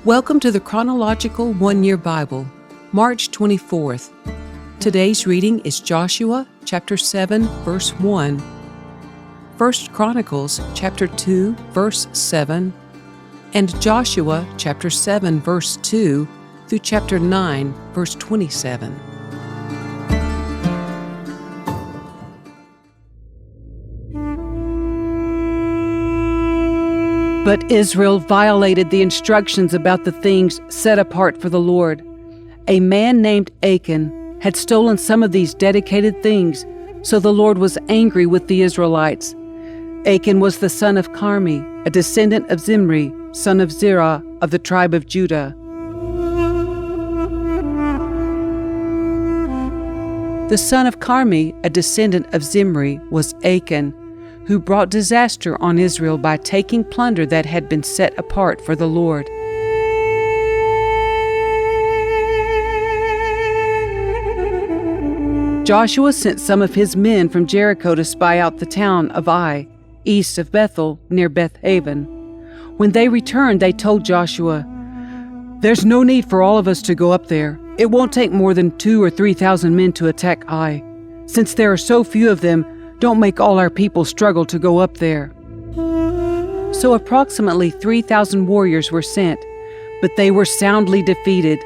Welcome to the Chronological One-Year Bible, March 24th. Today's reading is Joshua chapter 7, verse 1, 1 Chronicles chapter 2, verse 7, and Joshua chapter 7, verse 2 through chapter 9, verse 27. But Israel violated the instructions about the things set apart for the Lord. A man named Achan had stolen some of these dedicated things, so the Lord was angry with the Israelites. Achan was the son of Carmi, a descendant of Zimri, son of Zerah, of the tribe of Judah. The son of Carmi, a descendant of Zimri, was Achan, who brought disaster on Israel by taking plunder that had been set apart for the Lord. Joshua sent some of his men from Jericho to spy out the town of Ai, east of Bethel, near Beth Haven. When they returned, they told Joshua, "There's no need for all of us to go up there. It won't take more than 2,000 or 3,000 men to attack Ai. Since there are so few of them, don't make all our people struggle to go up there." So approximately 3,000 warriors were sent, but they were soundly defeated.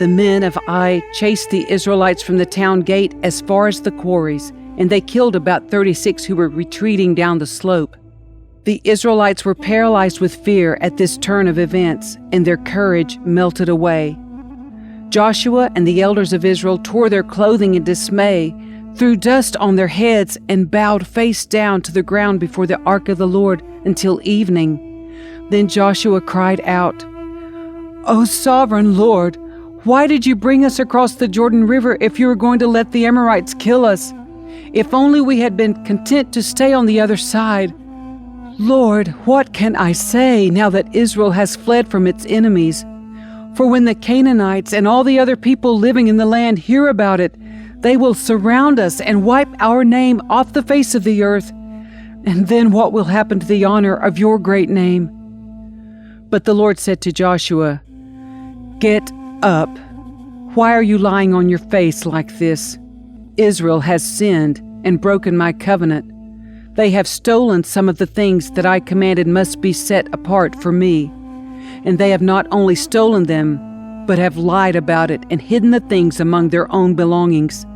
The men of Ai chased the Israelites from the town gate as far as the quarries, and they killed about 36 who were retreating down the slope. The Israelites were paralyzed with fear at this turn of events, and their courage melted away. Joshua and the elders of Israel tore their clothing in dismay, threw dust on their heads, and bowed face down to the ground before the ark of the Lord until evening. Then Joshua cried out, "O sovereign Lord, why did you bring us across the Jordan River if you were going to let the Amorites kill us? If only we had been content to stay on the other side. Lord, what can I say now that Israel has fled from its enemies? For when the Canaanites and all the other people living in the land hear about it, they will surround us and wipe our name off the face of the earth. And then what will happen to the honor of your great name?" But the Lord said to Joshua, "Get up. Why are you lying on your face like this? Israel has sinned and broken my covenant. They have stolen some of the things that I commanded must be set apart for me. And they have not only stolen them, but have lied about it and hidden the things among their own belongings.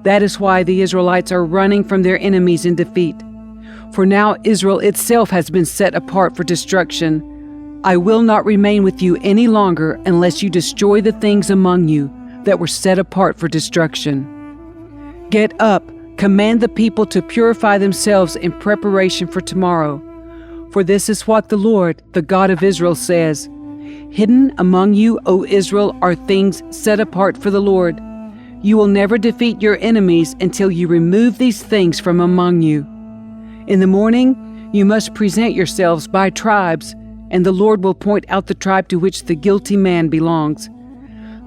That is why the Israelites are running from their enemies in defeat. For now Israel itself has been set apart for destruction. I will not remain with you any longer unless you destroy the things among you that were set apart for destruction. Get up, command the people to purify themselves in preparation for tomorrow. For this is what the Lord, the God of Israel, says, Hidden among you, O Israel, are things set apart for the Lord. You will never defeat your enemies until you remove these things from among you. In the morning, you must present yourselves by tribes, and the Lord will point out the tribe to which the guilty man belongs.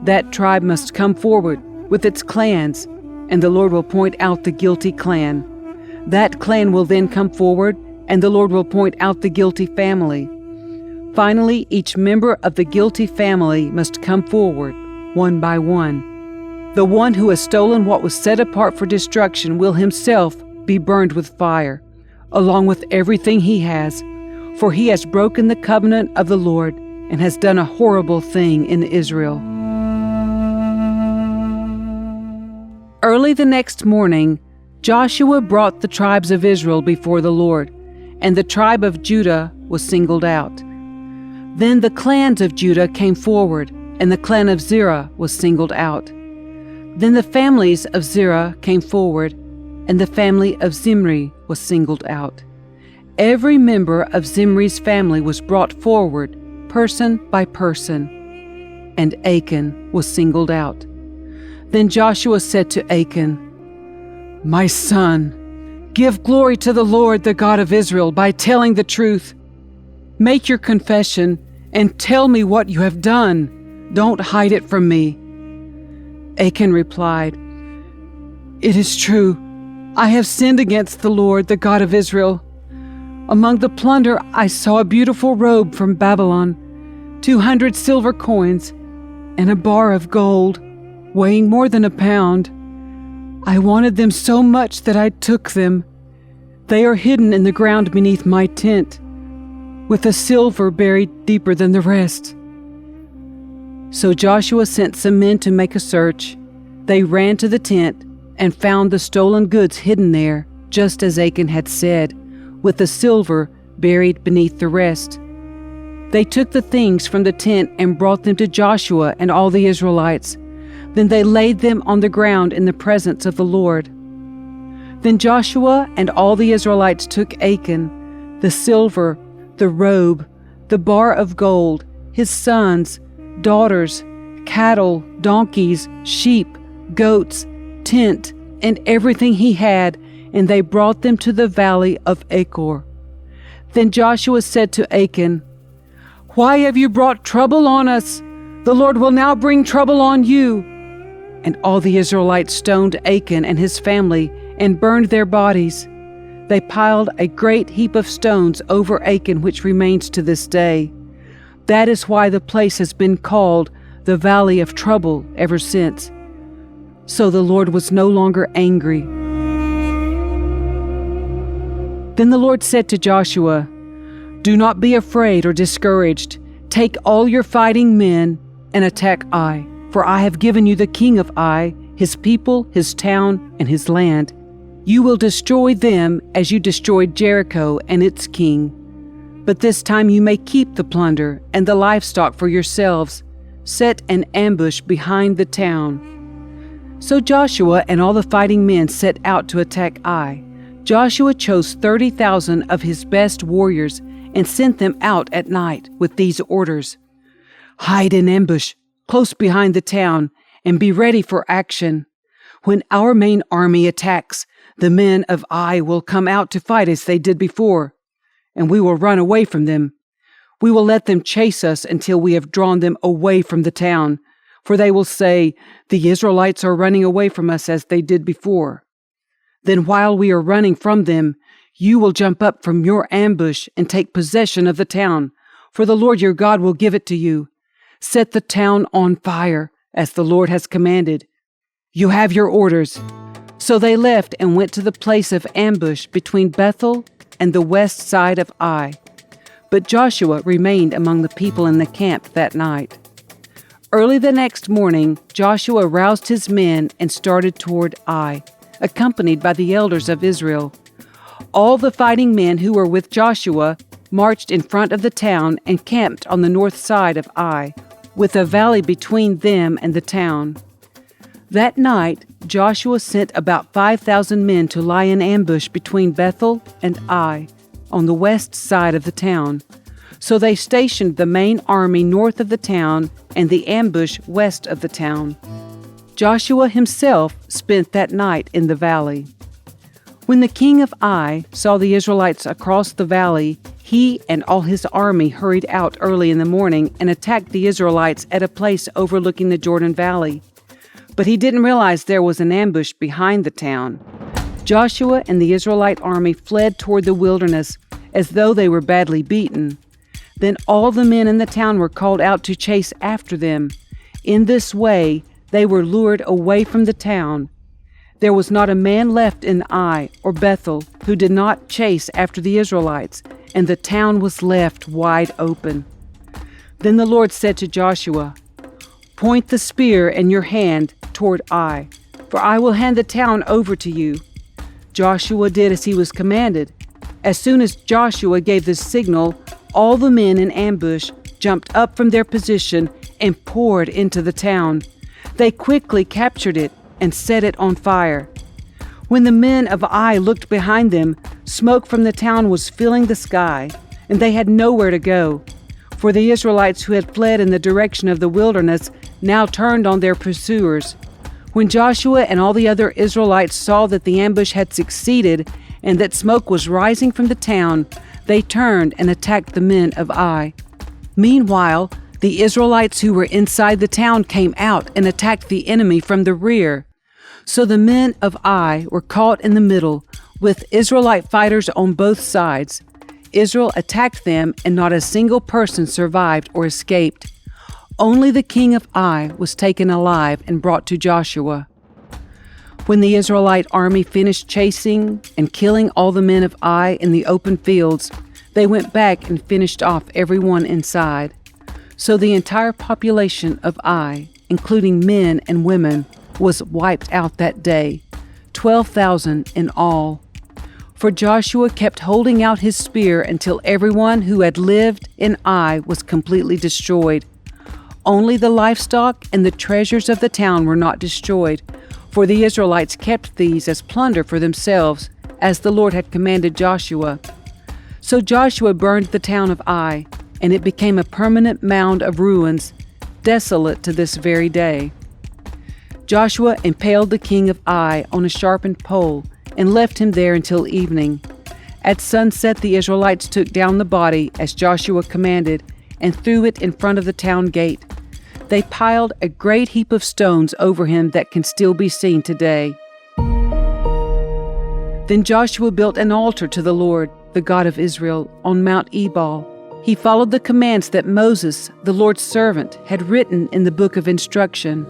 That tribe must come forward with its clans, and the Lord will point out the guilty clan. That clan will then come forward, and the Lord will point out the guilty family. Finally, each member of the guilty family must come forward, one by one. The one who has stolen what was set apart for destruction will himself be burned with fire, along with everything he has, for he has broken the covenant of the Lord and has done a horrible thing in Israel." Early the next morning, Joshua brought the tribes of Israel before the Lord, and the tribe of Judah was singled out. Then the clans of Judah came forward, and the clan of Zerah was singled out. Then the families of Zerah came forward, and the family of Zimri was singled out. Every member of Zimri's family was brought forward, person by person, and Achan was singled out. Then Joshua said to Achan, "My son, give glory to the Lord, the God of Israel, by telling the truth. Make your confession and tell me what you have done. Don't hide it from me." Achan replied, "It is true. I have sinned against the Lord, the God of Israel. Among the plunder I saw a beautiful robe from Babylon. 200 silver coins, and a bar of gold, weighing more than a pound. I wanted them so much that I took them. They are hidden in the ground beneath my tent, with the silver buried deeper than the rest." So Joshua sent some men to make a search. They ran to the tent and found the stolen goods hidden there, just as Achan had said, with the silver buried beneath the rest. They took the things from the tent and brought them to Joshua and all the Israelites. Then they laid them on the ground in the presence of the Lord. Then Joshua and all the Israelites took Achan, the silver, the robe, the bar of gold, his sons, daughters, cattle, donkeys, sheep, goats, tent, and everything he had, and they brought them to the valley of Achor. Then Joshua said to Achan, "Why have you brought trouble on us? The Lord will now bring trouble on you." And all the Israelites stoned Achan and his family and burned their bodies. They piled a great heap of stones over Achan, which remains to this day. That is why the place has been called the Valley of Trouble ever since. So the Lord was no longer angry. Then the Lord said to Joshua, "Do not be afraid or discouraged. Take all your fighting men and attack Ai, for I have given you the king of Ai, his people, his town, and his land. You will destroy them as you destroyed Jericho and its king. But this time you may keep the plunder and the livestock for yourselves. Set an ambush behind the town." So Joshua and all the fighting men set out to attack Ai. Joshua chose 30,000 of his best warriors and sent them out at night with these orders: "Hide in ambush close behind the town and be ready for action. When our main army attacks, the men of Ai will come out to fight as they did before, and we will run away from them. We will let them chase us until we have drawn them away from the town, for they will say, 'The Israelites are running away from us as they did before.' Then while we are running from them, you will jump up from your ambush and take possession of the town, for the Lord your God will give it to you. Set the town on fire, as the Lord has commanded. You have your orders." So they left and went to the place of ambush between Bethel and the west side of Ai. But Joshua remained among the people in the camp that night. Early the next morning, Joshua roused his men and started toward Ai, accompanied by the elders of Israel. All the fighting men who were with Joshua marched in front of the town and camped on the north side of Ai, with a valley between them and the town. That night, Joshua sent about 5,000 men to lie in ambush between Bethel and Ai, on the west side of the town. So they stationed the main army north of the town and the ambush west of the town. Joshua himself spent that night in the valley. When the king of Ai saw the Israelites across the valley, he and all his army hurried out early in the morning and attacked the Israelites at a place overlooking the Jordan Valley. But he didn't realize there was an ambush behind the town. Joshua and the Israelite army fled toward the wilderness as though they were badly beaten. Then all the men in the town were called out to chase after them. In this way, they were lured away from the town. There was not a man left in Ai or Bethel who did not chase after the Israelites, and the town was left wide open. Then the Lord said to Joshua, "Point the spear in your hand toward Ai, for I will hand the town over to you." Joshua did as he was commanded. As soon as Joshua gave the signal, all the men in ambush jumped up from their position and poured into the town. They quickly captured it and set it on fire. When the men of Ai looked behind them, smoke from the town was filling the sky, and they had nowhere to go. For the Israelites who had fled in the direction of the wilderness now turned on their pursuers. When Joshua and all the other Israelites saw that the ambush had succeeded and that smoke was rising from the town, they turned and attacked the men of Ai. Meanwhile, the Israelites who were inside the town came out and attacked the enemy from the rear. So the men of Ai were caught in the middle, with Israelite fighters on both sides. Israel attacked them, and not a single person survived or escaped. Only the king of Ai was taken alive and brought to Joshua. When the Israelite army finished chasing and killing all the men of Ai in the open fields, they went back and finished off everyone inside. So the entire population of Ai, including men and women, was wiped out that day, 12,000 in all. For Joshua kept holding out his spear until everyone who had lived in Ai was completely destroyed. Only the livestock and the treasures of the town were not destroyed, for the Israelites kept these as plunder for themselves, as the Lord had commanded Joshua. So Joshua burned the town of Ai, and it became a permanent mound of ruins, desolate to this very day. Joshua impaled the king of Ai on a sharpened pole and left him there until evening. At sunset, the Israelites took down the body as Joshua commanded and threw it in front of the town gate. They piled a great heap of stones over him that can still be seen today. Then Joshua built an altar to the Lord, the God of Israel, on Mount Ebal. He followed the commands that Moses, the Lord's servant, had written in the book of instruction.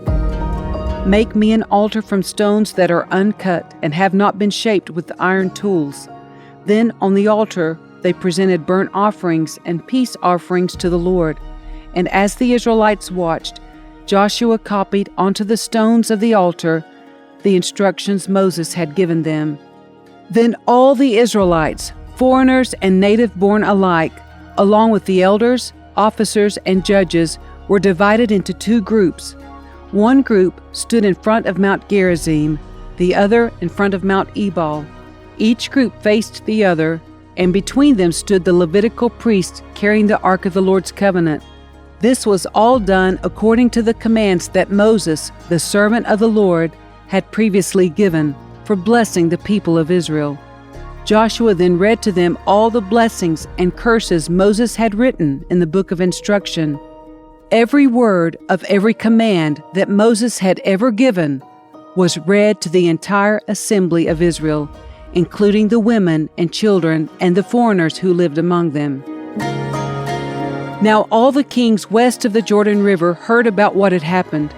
Make me an altar from stones that are uncut and have not been shaped with iron tools. Then on the altar they presented burnt offerings and peace offerings to the Lord. And as the Israelites watched, Joshua copied onto the stones of the altar the instructions Moses had given them. Then all the Israelites, foreigners and native-born alike, along with the elders, officers, and judges, were divided into two groups. One group stood in front of Mount Gerizim, the other in front of Mount Ebal. Each group faced the other, and between them stood the Levitical priests carrying the Ark of the Lord's covenant. This was all done according to the commands that Moses, the servant of the Lord, had previously given for blessing the people of Israel. Joshua then read to them all the blessings and curses Moses had written in the book of instruction. Every word of every command that Moses had ever given was read to the entire assembly of Israel, including the women and children and the foreigners who lived among them. Now all the kings west of the Jordan River heard about what had happened.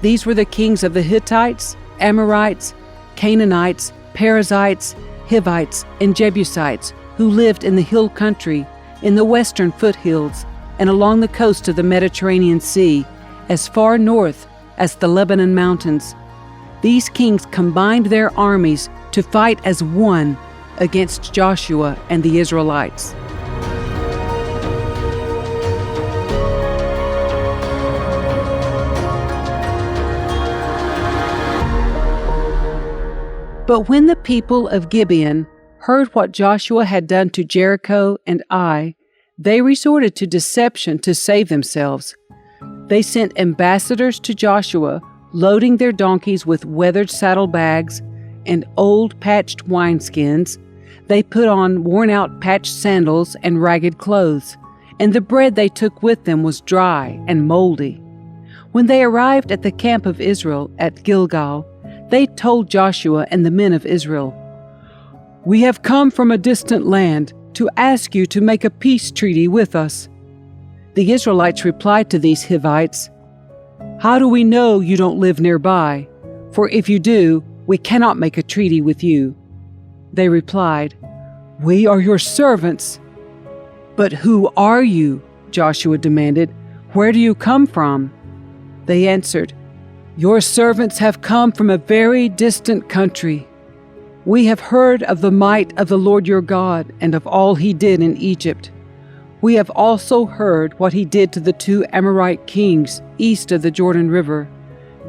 These were the kings of the Hittites, Amorites, Canaanites, Perizzites, Hivites, and Jebusites, who lived in the hill country, in the western foothills, and along the coast of the Mediterranean Sea, as far north as the Lebanon mountains. These kings combined their armies to fight as one against Joshua and the Israelites. But when the people of Gibeon heard what Joshua had done to Jericho and Ai, they resorted to deception to save themselves. They sent ambassadors to Joshua, loading their donkeys with weathered saddlebags and old patched wineskins. They put on worn-out patched sandals and ragged clothes, and the bread they took with them was dry and moldy. When they arrived at the camp of Israel at Gilgal, they told Joshua and the men of Israel, "We have come from a distant land to ask you to make a peace treaty with us." The Israelites replied to these Hivites, "How do we know you don't live nearby? For if you do, we cannot make a treaty with you." They replied, "We are your servants." "But who are you?" Joshua demanded. "Where do you come from?" They answered, "Your servants have come from a very distant country. We have heard of the might of the Lord your God and of all he did in Egypt. We have also heard what he did to the two Amorite kings east of the Jordan River,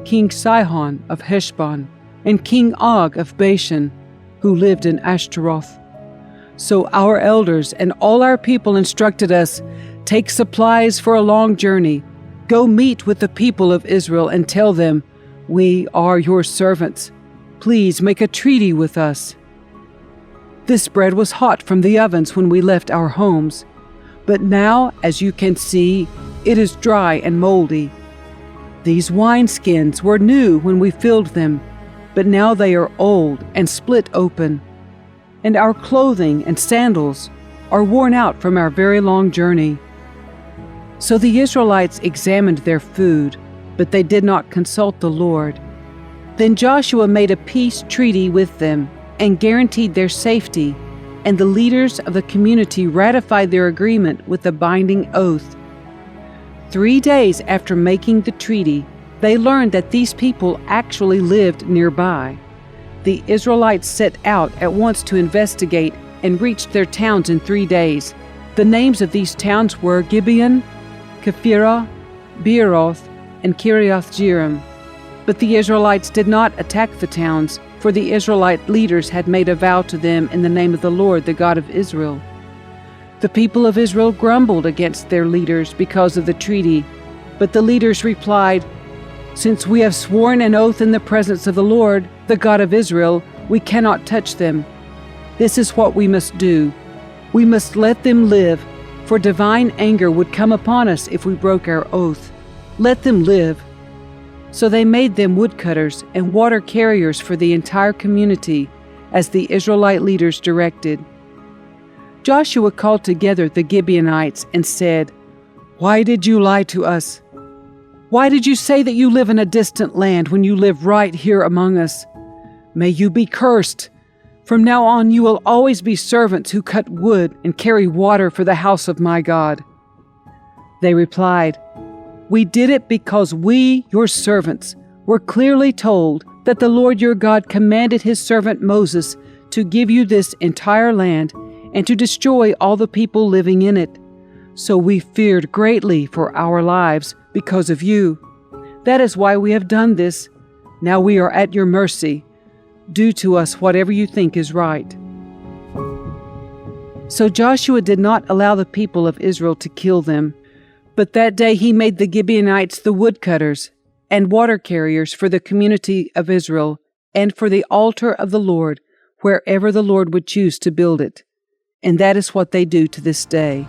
King Sihon of Heshbon and King Og of Bashan, who lived in Ashtaroth. So our elders and all our people instructed us, 'Take supplies for a long journey. Go meet with the people of Israel and tell them, we are your servants. Please make a treaty with us.' This bread was hot from the ovens when we left our homes, but now, as you can see, it is dry and moldy. These wineskins were new when we filled them, but now they are old and split open. And our clothing and sandals, are worn out from our very long journey." So the Israelites examined their food, but they did not consult the Lord. Then Joshua made a peace treaty with them and guaranteed their safety, and the leaders of the community ratified their agreement with a binding oath. 3 days after making the treaty, they learned that these people actually lived nearby. The Israelites set out at once to investigate and reached their towns in 3 days. The names of these towns were Gibeon, Kephirah, Beeroth, and Kiriath-jearim. But the Israelites did not attack the towns, for the Israelite leaders had made a vow to them in the name of the Lord, the God of Israel. The people of Israel grumbled against their leaders because of the treaty, but the leaders replied, "Since we have sworn an oath in the presence of the Lord, the God of Israel, we cannot touch them. This is what we must do. We must let them live, for divine anger would come upon us if we broke our oath. Let them live." So they made them woodcutters and water carriers for the entire community, as the Israelite leaders directed. Joshua called together the Gibeonites and said, "Why did you lie to us? Why did you say that you live in a distant land when you live right here among us? May you be cursed. From now on you will always be servants who cut wood and carry water for the house of my God." They replied, "We did it because we, your servants, were clearly told that the Lord your God commanded his servant Moses to give you this entire land and to destroy all the people living in it. So we feared greatly for our lives because of you. That is why we have done this. Now we are at your mercy. Do to us whatever you think is right." So Joshua did not allow the people of Israel to kill them, but that day he made the Gibeonites the woodcutters and water carriers for the community of Israel and for the altar of the Lord, wherever the Lord would choose to build it. And that is what they do to this day.